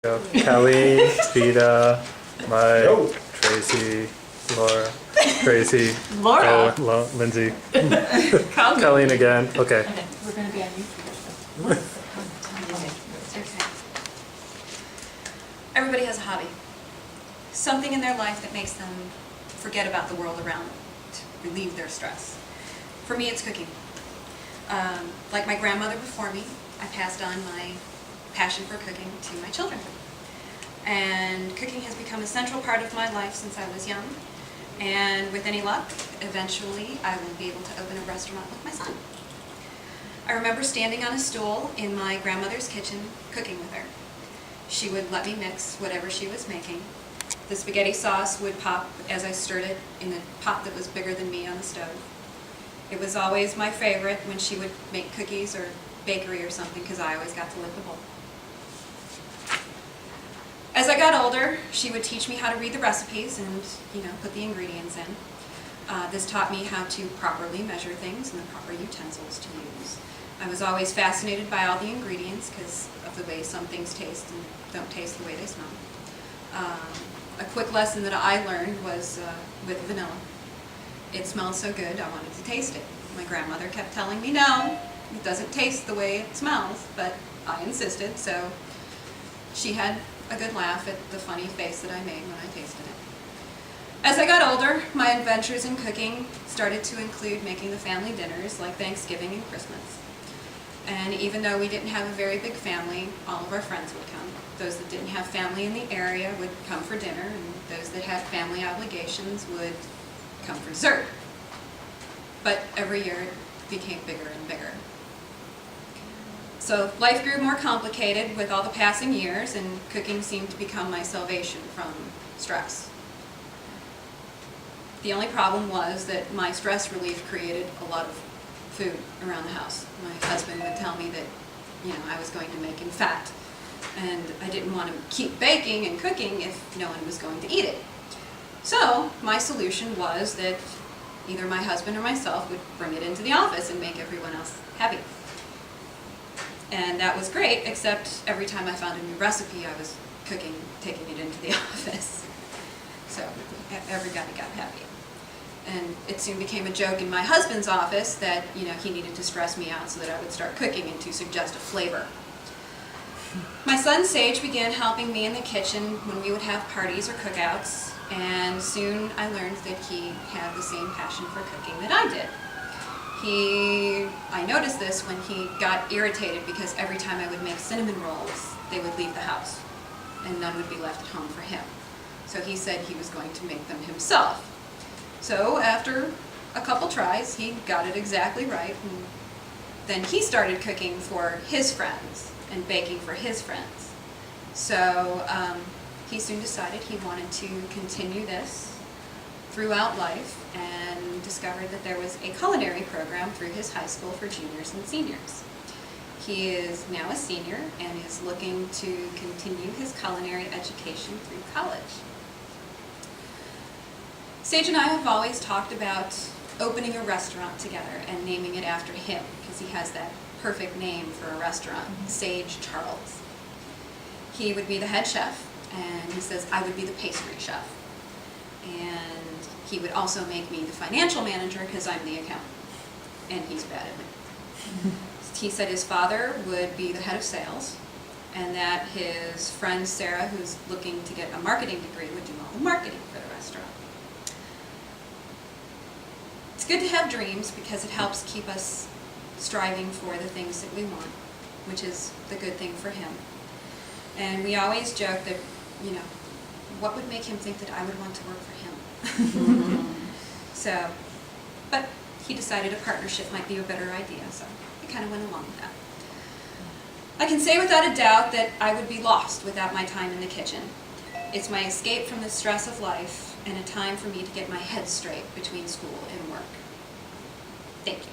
Kelly, Vita, Mike, Tracy, Laura, Tracy, Laura? Lindsay, Colleen again. Okay. We're going to be on YouTube. Okay. Everybody has a hobby. Something in their life that makes them forget about the world around them, to relieve their stress. For me, it's cooking. Like my grandmother before me, I passed on my passion for cooking to my children. And cooking has become a central part of my life since I was young. And with any luck, eventually I will be able to open a restaurant with my son. I remember standing on a stool in my grandmother's kitchen cooking with her. She would let me mix whatever she was making. The spaghetti sauce would pop as I stirred it in a pot that was bigger than me on the stove. It was always my favorite when she would make cookies or bakery or something, because I always got to lick the bowl. As I got older, she would teach me how to read the recipes and, put the ingredients in. This taught me how to properly measure things and the proper utensils to use. I was always fascinated by all the ingredients because of the way some things taste and don't taste the way they smell. A quick lesson that I learned was with vanilla. It smelled so good, I wanted to taste it. My grandmother kept telling me, no, it doesn't taste the way it smells, but I insisted, so she had a good laugh at the funny face that I made when I tasted it. As I got older, my adventures in cooking started to include making the family dinners like Thanksgiving and Christmas. And even though we didn't have a very big family, all of our friends would come. Those that didn't have family in the area would come for dinner, and those that had family obligations would come for dessert. But every year it became bigger and bigger. So life grew more complicated with all the passing years, and cooking seemed to become my salvation from stress. The only problem was that my stress relief created a lot of food around the house. My husband would tell me that, I was going to make him fat, and I didn't want to keep baking and cooking if no one was going to eat it. So my solution was that either my husband or myself would bring it into the office and make everyone else happy. And that was great, except every time I found a new recipe, I was cooking, taking it into the office. So everybody got happy. And it soon became a joke in my husband's office that, he needed to stress me out so that I would start cooking and to suggest a flavor. My son Sage began helping me in the kitchen when we would have parties or cookouts, and soon I learned that he had the same passion for cooking that I did. I noticed this when he got irritated because every time I would make cinnamon rolls, they would leave the house, and none would be left at home for him. So he said he was going to make them himself. So after a couple tries, he got it exactly right, and then he started cooking for his friends and baking for his friends. So he soon decided he wanted to continue this throughout life and discovered that there was a culinary program through his high school for juniors and seniors. He is now a senior and is looking to continue his culinary education through college. Sage and I have always talked about opening a restaurant together and naming it after him, because he has that perfect name for a restaurant, Sage Charles. He would be the head chef, and he says I would be the pastry chef. And he would also make me the financial manager because I'm the accountant, and he's bad at it. He said his father would be the head of sales, and that his friend Sarah, who's looking to get a marketing degree, would do all the marketing for the restaurant. It's good to have dreams because it helps keep us striving for the things that we want, which is the good thing for him. And we always joke that, what would make him think that I would want to work for him? But he decided a partnership might be a better idea, so we kind of went along with that. I can say without a doubt that I would be lost without my time in the kitchen. It's my escape from the stress of life and a time for me to get my head straight between school and work. Thank you.